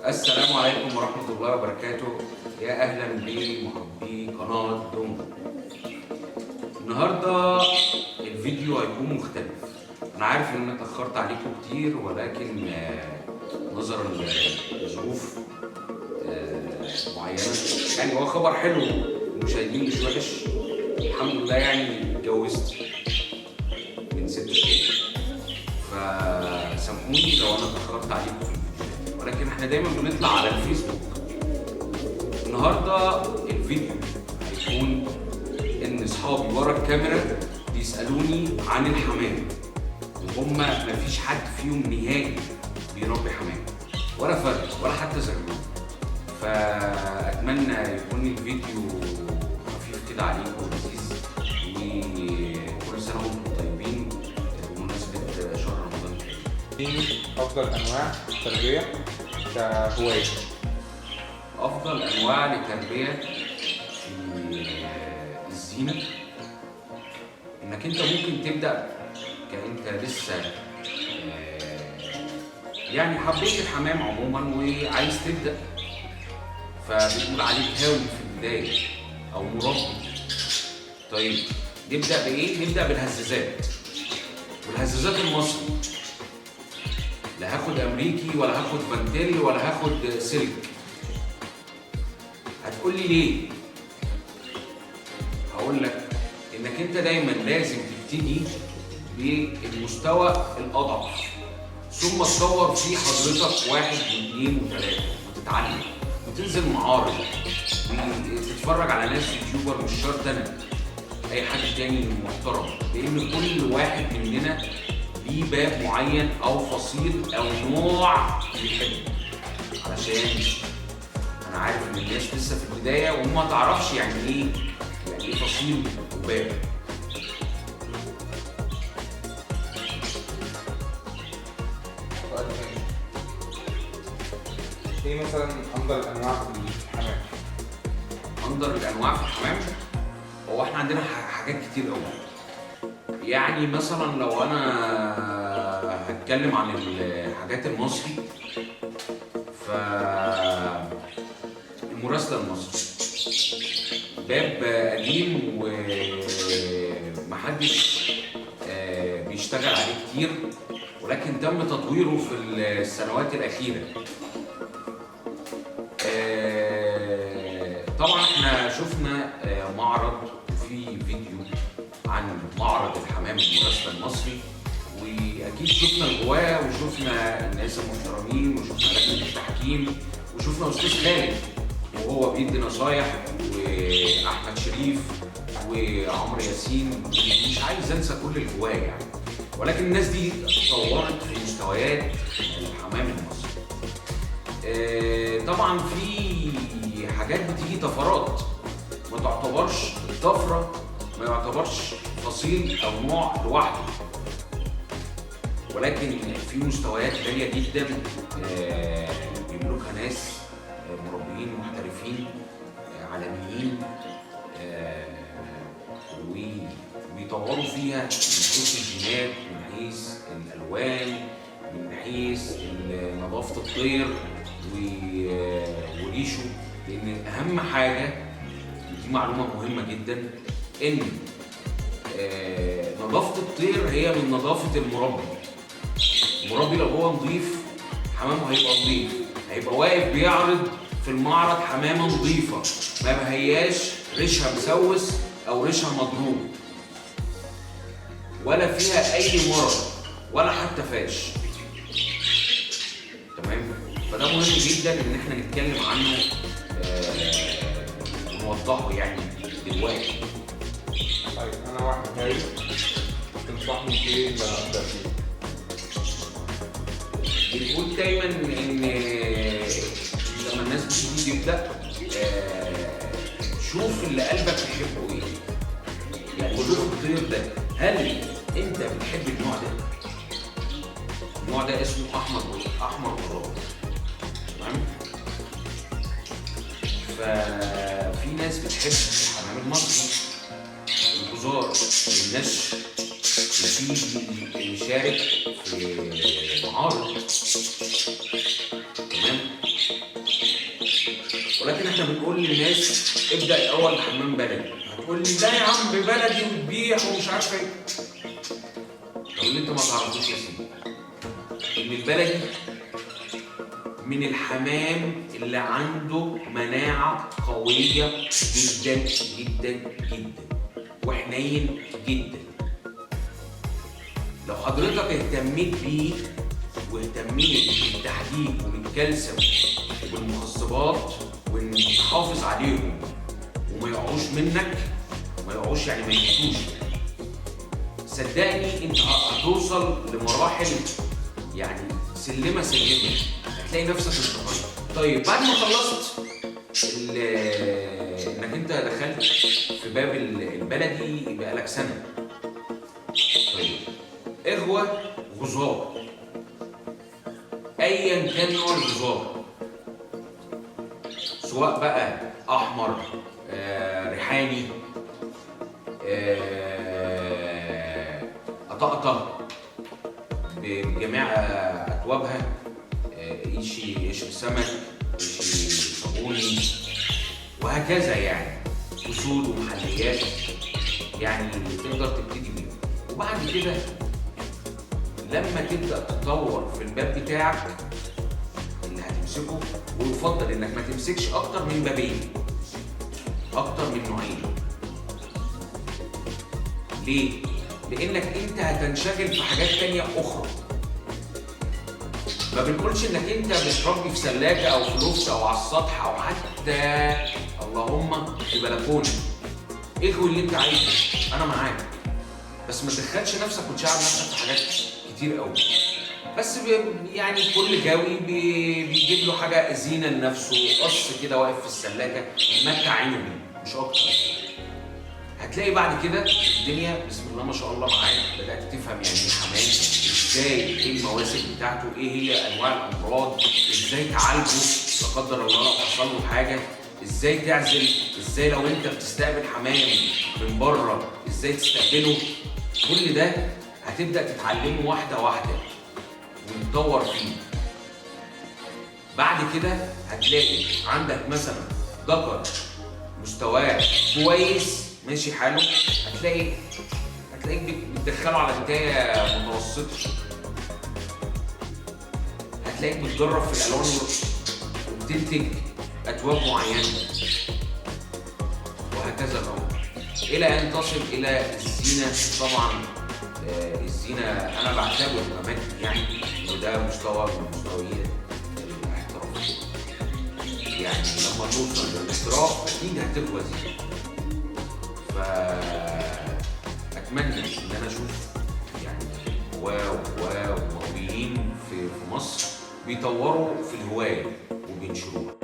السلام عليكم ورحمة الله وبركاته. يا أهلا بمحبي قناة دونجو. النهاردة الفيديو هيكون مختلف. أنا عارف إن أنا اتأخرت عليكم كتير، ولكن نظرا لظروف معينة، يعني هو خبر حلو، المشاهدين مش وحش. الحمد لله يعني اتجوزت من 6 شهور، فسامحوني لو أنا اتأخرت عليكم في الفيديو، ولكن احنا دايما بنطلع على الفيسبوك. النهارده الفيديو هيكون ان اصحابي ورا الكاميرا بيسالوني عن الحمام، وهم مفيش حد فيهم نهائي بيربي حمام ولا فرد ولا حتى زغلول. فاتمنى يكون الفيديو خفيف كده عليكم ولذيذ، وكل سنه وانتم طيبين بمناسبه شهر رمضان الكريم. أفضل أنواع التربية كهواية. أفضل أنواع للتربية في الزينة إنك أنت ممكن تبدأ كأنت لسه يعني حبيت الحمام عموما وعايز تبدأ، فبتقول عليك هاوي في البداية أو مربي. طيب نبدأ بإيه؟ نبدأ بالهزازات، والهزازات المصري. لا هاخد أمريكي ولا هاخد فانتيل ولا هاخد سلك. هتقول لي ليه؟ هقول لك انك انت دايما لازم تبتدي بالمستوى الاضعف، ثم تطور فيه حضرتك 1 و2 و3 وتتعلم وتنزل معارض وتتفرج على ناس يوتيوبر، مش شرط انا، اي حد تاني محترم، لان كل واحد مننا ليه باب معين او فصيل او نوع بيحبه. علشان أنا عارف إن الناس لسه في البداية وما تعرفش يعني إيه فصيل وباب. سؤال تاني، إيه مثلا أفضل الأنواع في الحمام؟ أندر الأنواع في الحمام، هو إحنا عندنا حاجات كتير أوي. يعني مثلا لو أنا هتكلم عن الحاجات المصري، المراسلة المصري باب قديم ومحدش بيشتغل عليه كتير، ولكن تم تطويره في السنوات الأخيرة. طبعا احنا شفنا معرض وفي فيديو عن معرض الحمام المراسلة المصري، واكيد شفنا الهواة وشفنا الناس المحترمين وشفنا لجنة التحكيم وشفنا استاذ خالد وهو بيدي نصايح، واحمد شريف وعمرو ياسين، مش عايز انسى كل الهواة يعني، ولكن الناس دي طورت في مستويات الحمام المصري. طبعا في حاجات بتيجي طفرات، ما تعتبرش طفرة، ما يعتبرش فصيل او نوع لوحده، ولكن في مستويات عالية جدا بيملكها ناس مربيين محترفين عالميين، وبيطوروا فيها من حيث الجينات، من حيث الألوان، من حيث نظافة الطير وريشه. لأن أهم حاجة، ودي معلومة مهمة جدا، إن نظافة الطير هي من نظافة المربي. المربي لو هو نظيف حمامه هيبقى نظيف، هيبقى واقف بيعرض في المعرض حمامه نظيفه ما بهياش ريشها مسوس او ريشها مضروب ولا فيها اي مرض ولا حتى فاش. تمام؟ فده مهم جدا ان احنا نتكلم عنه ونوضحه يعني دلوقتي. طيب أنا واحد هاوي، تنصحني بإيه اللي أبدأ فيه؟ بنقول دايما ان لما الناس بتيجي تبدا شوف اللي قلبك يحبه ايه، يعني شوف الطير ده هل انت بتحب النوع ده؟ النوع ده اسمه احمر غراب. تمام؟ ففي ناس بتحب الحمام المصري الجزار النش، وفي اللي شارك في معارض. تمام؟ نقول للناس ابدا الاول بحمام بلدي، هتقول لي لا يا عم بلدي وتبيع ومش عارف ايه. طب اللي انت ما تعرفوش يا سيدي ان البلدي من الحمام اللي عنده مناعه قويه جدا جدا جدا وحنين جدا. لو حضرتك اهتميت بيه واهتميت بالتحديد وبالكالسيوم وبالمخصبات وان تحافظ عليهم وما يقعوش منك، ما يقعوش يعني ما يموتوش، صدقني انت هتوصل لمراحل يعني سلمه سلمه، هتلاقي نفسك انتقلت. طيب بعد ما خلصت انك انت دخلت في باب البلدي بقالك سنه، طيب اغوى غزار ايا كان نوع الغزار، سواء بقى احمر ريحاني قطقطه بجميع اتوابها، قشر سمك، قشر صابوني، وهكذا يعني، اسود ومحليات يعني تقدر تبتدي بيهم. وبعد كده لما تبدا تطور في الباب بتاعك اللي هتمسكه، ويفضل انك ما تمسكش اكتر من بابين، اكتر من نوعين. ليه؟ لانك انت هتنشغل في حاجات تانية اخرى. ما بنقولش انك انت بتربي في ثلاجه او في لوكس او على السطح او حتى اللهم في بلكونه، اغوي اللي انت عايزه، انا معاك، بس ما تدخلش نفسك وتشعب نفسك في حاجات كتير قوي. بس يعني كل جاوي بيجيب له حاجه زينه لنفسه، قص كده واقف في الثلاجه يمتع عينه بيه مش اكتر. هتلاقي بعد كده الدنيا بسم الله ما شاء الله معاك، بدات تفهم يعني ايه حمام، ازاي ايه المواسم بتاعته، ايه هي انواع الامراض، ازاي تعالجه لا قدر الله لو حصل له حاجه، ازاي تعزل، ازاي لو انت بتستقبل حمام من بره ازاي تستقبله. كل ده هتبدا تتعلمه واحده واحده وتطور فيه. بعد كده هتلاقي عندك مثلا ذكر مستواه كويس ماشي حاله، هتلاقيك بتدخله على بدايه متوسطه، هتلاقيك بتجرب في الالوان وبتنتج اتواب معينه، وهكذا الامر الى ان تصل الى الزينه. طبعا الزينه انا بعتبر كمان يعني وده مستوى من مستويات الاحتراف، يعني لما توصل للاحتراف اكيد هتبقى زينه. فأتمنى إن أنا أشوف يعني هواة ومقاولين في مصر بيطوروا في الهواية وبينشروها.